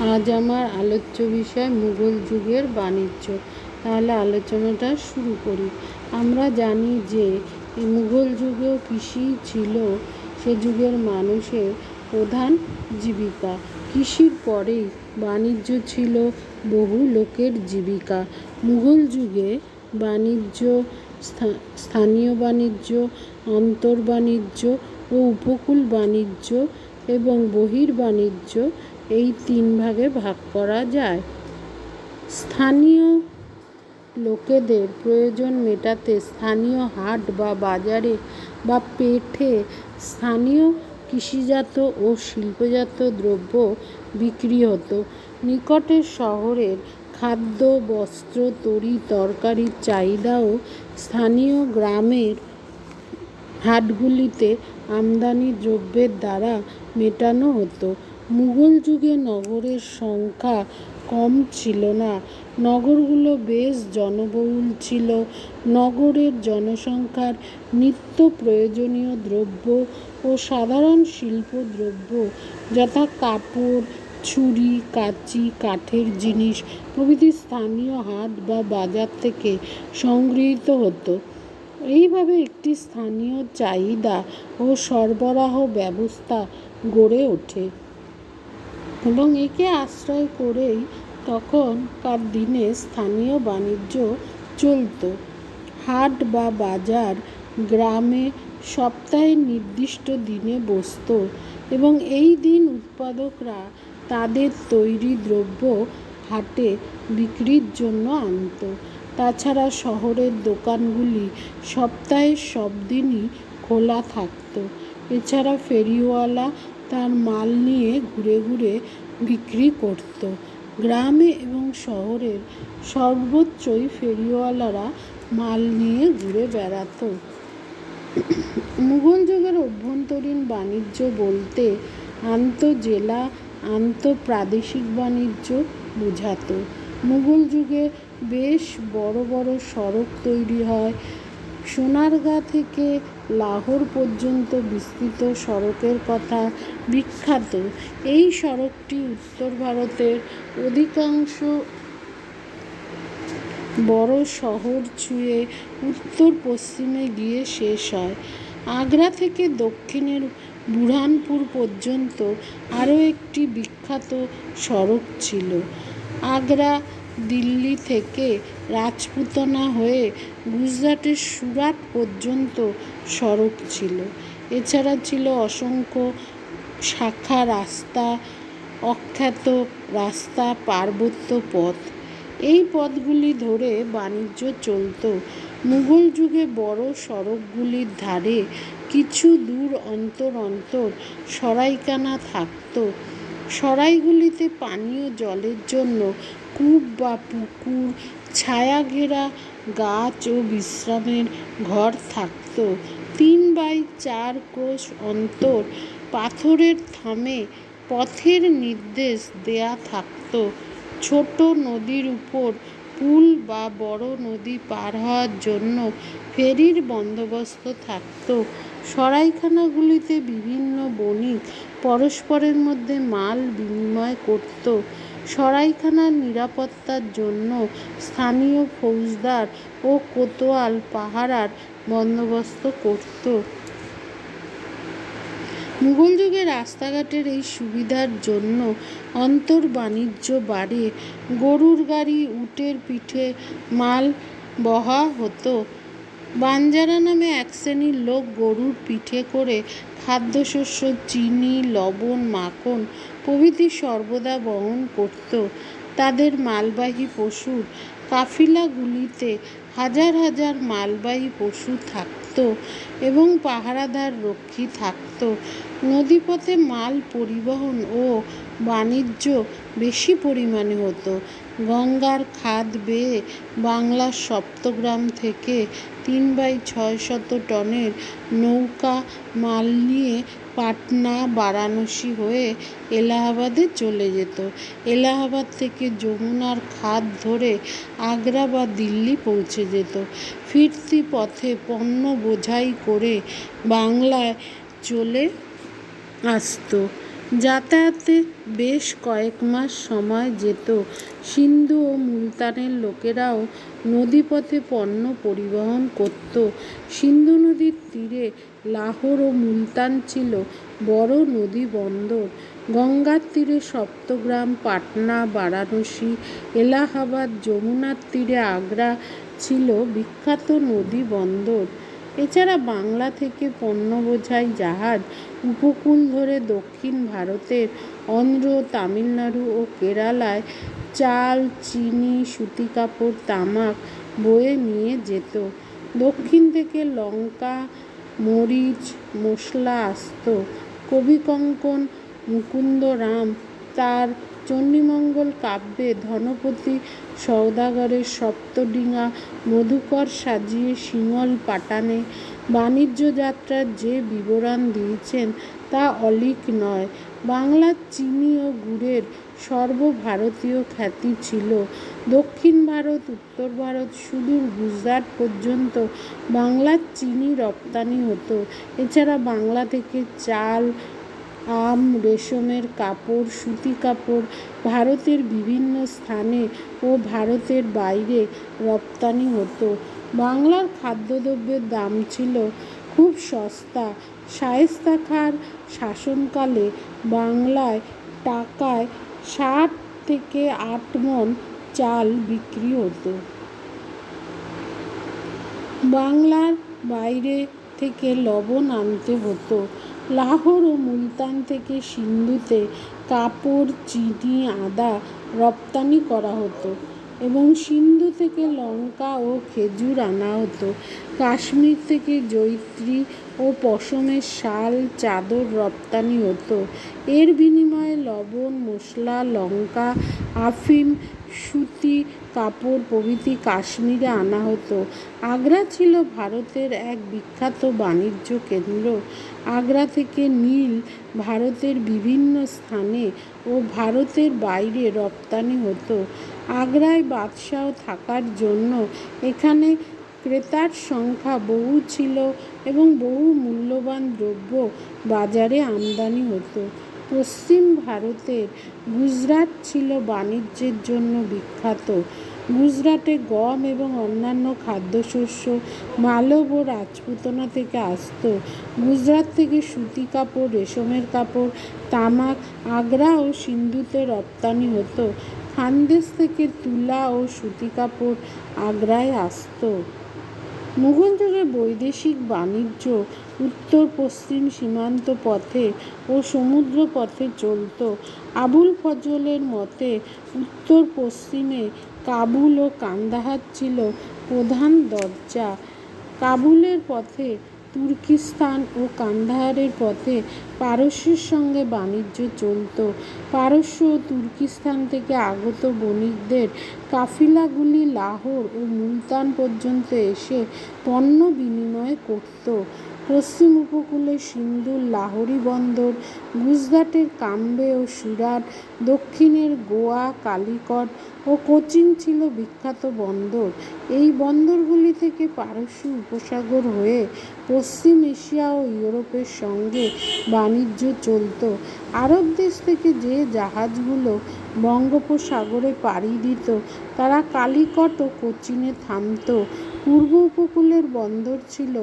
আজ আমার আলোচ্য বিষয় মুঘল যুগের বাণিজ্য। তাহলে আলোচনাটা শুরু করি। আমরা জানি যে মুঘল যুগেও কৃষি ছিল সে যুগের মানুষের প্রধান জীবিকা। কৃষির পরেই বাণিজ্য ছিল বহু লোকের জীবিকা। মুঘল যুগে বাণিজ্য, স্থানীয় বাণিজ্য, অন্তর্বাণিজ্য ও উপকূল বাণিজ্য এবং বহির্বাণিজ্য এই তিন ভাগে ভাগ করা যায়। স্থানীয় লোকেদের প্রয়োজন মেটাতে স্থানীয় হাট বা বাজারে বা পেঠে স্থানীয় কৃষিজাত ও শিল্পজাত দ্রব্য বিক্রি হতো। নিকটের শহরের খাদ্য, বস্ত্র, তরি তরকারির চাহিদাও স্থানীয় গ্রামের হাটগুলিতে আমদানি দ্রব্যের দ্বারা মেটানো হতো। মুঘল যুগে নগরের সংখ্যা কম ছিল না। নগরগুলো বেশ জনবহুল ছিল। নগরের জনসংখ্যার নিত্য প্রয়োজনীয় দ্রব্য ও সাধারণ শিল্প দ্রব্য যথা কাপড়, ছুরি, কাঁচি, কাঠের জিনিস প্রভৃতি স্থানীয় হাট বা বাজার থেকে সংগৃহীত হতো। এইভাবে একটি স্থানীয় চাহিদা ও সরবরাহ ব্যবস্থা গড়ে ওঠে এবং একে আশ্রয় করেই তখনকার দিনে স্থানীয় বাণিজ্য চলত। হাট বা বাজার গ্রামে সপ্তাহের নির্দিষ্ট দিনে বসত এবং এই দিন উৎপাদকরা তাদের তৈরি দ্রব্য হাটে বিক্রির জন্য আনত। তাছাড়া শহরের দোকানগুলি সপ্তাহের সব দিনই খোলা থাকত। এছাড়া ফেরিওয়ালা তার মাল নিয়ে ঘুরে ঘুরে বিক্রি করত। গ্রামে এবং শহরের সর্বত্রই ফেরিওয়ালারা মাল নিয়ে ঘুরে বেড়াত। মুঘল যুগের অভ্যন্তরীণ বাণিজ্য বলতে আন্তঃজেলা, আন্তঃপ্রাদেশিক বাণিজ্য বোঝাতো। মুঘল যুগে বেশ বড় বড় সড়ক তৈরি হয়। সোনারগাঁ থেকে লাহোর পর্যন্ত বিস্তৃত সড়কের কথা বিখ্যাত। এই সড়কটি উত্তর ভারতের অধিকাংশ বড় শহর ছুঁয়ে উত্তর পশ্চিমে গিয়ে শেষ হয়। আগ্রা থেকে দক্ষিণের বুরহানপুর পর্যন্ত আরও একটি বিখ্যাত সড়ক ছিল। আগ্রা দিল্লি থেকে রাজপুতানা হয়ে গুজরাটের সুরাট পর্যন্ত সড়ক ছিল। এছাড়া ছিল অসংখ্য শাখা রাস্তা, অখ্যাত রাস্তা, পার্বত্য পথ। এই পথগুলি ধরে বাণিজ্য চলত। মুঘল যুগে বড় সড়কগুলির ধারে কিছু দূর অন্তর অন্তর সরাইখানা থাকত। সরাইগুলিতে পানীয় জলের জন্য কূপ বা পুকুর, ছায়াঘেরা গাছ ও বিশ্রামের ঘর থাকত। 3/4 ক্রোশ অন্তর পাথরের থামে পথের নির্দেশ দেয়া থাকত। ছোট নদীর উপর পুল বা বড় নদী পার হওয়ার জন্য ফেরির বন্দোবস্ত থাকত। সরাইখানাগুলিতে বিভিন্ন বণিক পরস্পরের মধ্যে মাল বিনিময় করত। সরাইখানার নিরাপত্তার জন্য স্থানীয় ফৌজদার ও কোতোয়াল পাহারার বন্দোবস্ত করত। মুঘল যুগে রাস্তাঘাটের এই সুবিধার জন্য অন্তর্বাণিজ্য বাড়ে। গরুর গাড়ি, উটের পিঠে মাল বহা হতো। বাঞ্জারা নামে এক শ্রেণীর লোক গরুর পিঠে করে খাদ্যশস্য, চিনি, লবণ, মাখন প্রভৃতি সর্বদা বহন করত। তাদের মালবাহী পশুর কাফিলাগুলিতে হাজার হাজার মালবাহী পশু থাকত এবং পাহারাদার রক্ষী থাকত। নদীপথে মাল পরিবহন ও বাণিজ্য বেশি পরিমাণে হতো। গঙ্গার খাদ বেয়ে বাংলার সপ্তগ্রাম থেকে 3/600 টনের নৌকা মাল নিয়ে পাটনা, বারাণসী হয়ে এলাহাবাদে চলে যেত। এলাহাবাদ থেকে যমুনার খাদ ধরে আগ্রা বা দিল্লি পৌঁছে যেত। ফিরতি পথে পণ্য বোঝাই করে বাংলায় চলে আসত। যাতায়াতে বেশ কয়েক মাস সময় যেত। সিন্ধু ও মুলতানের লোকেরাও নদীপথে পণ্য পরিবহন করত। সিন্ধু নদীর তীরে লাহোর ও মুলতান ছিল বড় নদী বন্দর। গঙ্গার তীরে সপ্তগ্রাম, পাটনা, বারাণসী, এলাহাবাদ, যমুনার তীরে আগ্রা ছিল বিখ্যাত নদী বন্দর। এছাড়া বাংলা থেকে পণ্য বোঝাই জাহাজ উপকূল ধরে দক্ষিণ ভারতের অন্ধ্র, তামিলনাড়ু ও কেরালায় চাল, চিনি, সুতি কাপড়, তামাক বয়ে নিয়ে যেত। দক্ষিণ থেকে লঙ্কা, মরিচ, মশলা আসত। কবিকঙ্কন মুকুন্দরাম তার চণ্ডীমঙ্গল কাব্যে ধনপতি সওদাগরের সপ্তডিঙা মধুকর সাজিয়ে সিঙল পাটানে বাণিজ্য যাত্রার যে বিবরণ দিয়েছেন তা অলীক নয়। বাংলার চিনি ও গুড়ের সর্বভারতীয় খ্যাতি ছিল। দক্ষিণ ভারত, উত্তর ভারত, সুদূর গুজরাট পর্যন্ত বাংলার চিনি রপ্তানি হতো। এছাড়া বাংলা থেকে চাল, আম, রেশমের কাপড়, সুতি কাপড় ভারতের বিভিন্ন স্থানে ও ভারতের বাইরে রপ্তানি হতো। বাংলার খাদ্যদ্রব্যের দাম ছিল খুব সস্তা। শায়েস্তা খাঁর শাসনকালে বাংলায় টাকায় 7 থেকে 8 মণ চাল বিক্রি হতো। বাংলার বাইরে থেকে লবণ আনতে হতো। লাহোর ও মুলতান থেকে সিন্ধুতে কাপড়, চিনি, আদা রপ্তানি করা হতো এবং সিন্ধু থেকে লঙ্কা ও খেজুর আনা হতো। কাশ্মীর থেকে জৈত্রী ও পশমের শাল, চাদর রপ্তানি হতো। এর বিনিময়ে লবণ, মশলা, লঙ্কা, আফিম, সুতি কাপড় প্রভৃতি কাশ্মীরে আনা হতো। আগ্রা ছিল ভারতের এক বিখ্যাত বাণিজ্য কেন্দ্র। আগ্রা থেকে নীল ভারতের বিভিন্ন স্থানে ও ভারতের বাইরে রপ্তানি হতো। আগ্রায় বাদশাহ থাকার জন্য এখানে ক্রেতার সংখ্যা বহু ছিল এবং বহু মূল্যবান দ্রব্য বাজারে আমদানি হতো। পশ্চিম ভারতের গুজরাট ছিল বাণিজ্যের জন্য বিখ্যাত। গুজরাটে গম এবং অন্যান্য খাদ্যশস্য মালব ও রাজপুতানা থেকে আসত। গুজরাট থেকে সুতি কাপড়, রেশমের কাপড়, তামাক আগ্রা ও সিন্ধুতে রপ্তানি হতো। খানদেশ থেকে তুলা ও সুতি কাপড় আগ্রায় আসত। মুঘল যুগে বৈদেশিক বাণিজ্য উত্তর পশ্চিম সীমান্ত পথে ও সমুদ্র পথে চলত। আবুল ফজলের মতে উত্তর পশ্চিমে কাবুল ও কান্দাহার ছিল প্রধান দরজা। কাবুলের পথে তুর্কিস্তান ও কান্দাহারের পথে পারস্যের সঙ্গে বাণিজ্য চলত। পারস্য ও তুর্কিস্তান থেকে আগত বণিকদের কাফিলাগুলি লাহোর ও মুলতান পর্যন্ত এসে পণ্য বিনিময় করত। পশ্চিম উপকূলে সিন্ধুর লাহোরি বন্দর, গুজরাটের কাম্বে ও সুরাট, দক্ষিণের গোয়া, কালিকট ও কোচিন ছিল বিখ্যাত বন্দর। এই বন্দরগুলি থেকে পারস্য উপসাগর হয়ে পশ্চিম এশিয়া ও ইউরোপের সঙ্গে বাণিজ্য চলত। আরব দেশ থেকে যে জাহাজগুলো বঙ্গোপসাগরে পাড়ি দিত তারা কালিকট ও কোচিনে থামত। পূর্ব উপকূলের বন্দর ছিল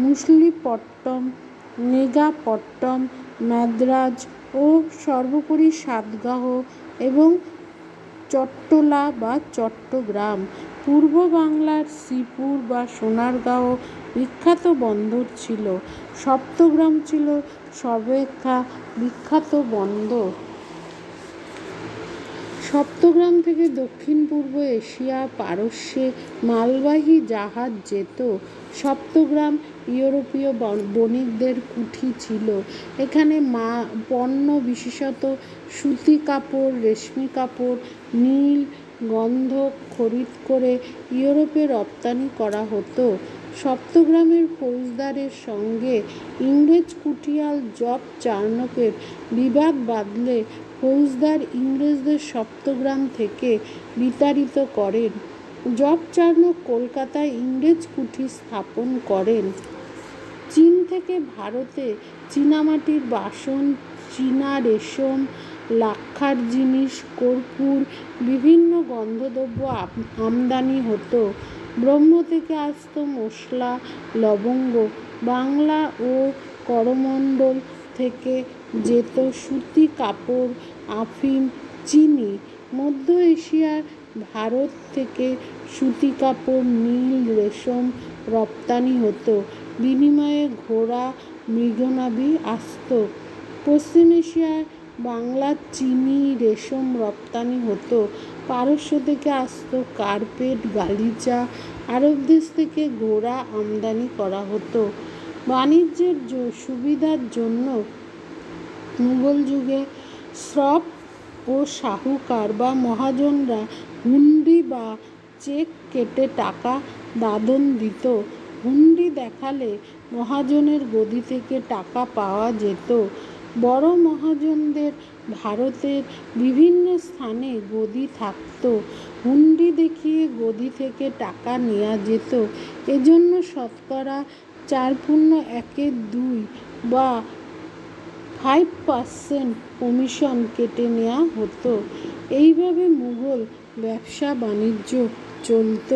মুসলিপট্টম, নেগাপট্টম, মাদ্রাজ ও সর্বোপরি সাতগাহ এবং চট্টলা বা চট্টগ্রাম। পূর্ব বাংলার শ্রীপুর বা সোনারগাঁও বিখ্যাত বন্দর ছিল। সপ্তগ্রাম ছিল সর্বাপেক্ষা বিখ্যাত বন্দর। সপ্তগ্রাম থেকে দক্ষিণ পূর্ব এশিয়া পারস্যে মালবাহী জাহাজ যেত। সপ্তগ্রাম ইউরোপীয় বণিকদের কুঠি ছিল। এখানে পণ্য বিশেষত সুতি কাপড়, রেশমি কাপড়, নীল, গন্ধক খরিদ করে ইউরোপে রপ্তানি করা হতো। সপ্তগ্রামের ফৌজদারের সঙ্গে ইংরেজ কুঠিয়াল জব চার্নকের বিবাদ বাধলে ফৌজদার ইংরেজদের সপ্তগ্রাম থেকে বিতাড়িত করেন। জব চার্নক কলকাতায় ইংরেজ কুঠি স্থাপন করেন। চীন থেকে ভারতে চীনামাটির বাসন, চীনা রেশম, লাক্ষার জিনিস, কর্পূর, বিভিন্ন গন্ধদ্রব্য আমদানি হতো। ব্রহ্ম থেকে আসতো মশলা, লবঙ্গ। বাংলা ও করমণ্ডল থেকে যেত সুতি কাপড়, আফিম, চিনি। মধ্য এশিয়ার ভারত থেকে সুতি কাপড়, নীল, রেশম রপ্তানি হতো। বিনিময়ে ঘোড়া, মৃগনাভি আসতো। পশ্চিম এশিয়ায় বাংলার চিনি, রেশম রপ্তানি হতো। পারস্য থেকে আসতো কার্পেট, গালিচা। আরব দেশ থেকে ঘোড়া আমদানি করা হতো। বাণিজ্যের সুবিধার জন্য মুঘল যুগে শ্রফ ও শাহুকার বা মহাজনরা হুন্ডি বা চেক কেটে টাকা দাদন দিত। হুন্ডি দেখালে মহাজনের গদি থেকে টাকা পাওয়া যেত। বড় মহাজনদের ভারতের বিভিন্ন স্থানে গদি থাকত। হুন্ডি দেখিয়ে গদি থেকে টাকা নেওয়া যেত। এজন্য শতকরা 4/1 বা 5% কমিশন কেটে নেওয়া হতো। এইভাবে মুঘল ব্যবসা বাণিজ্য চলত।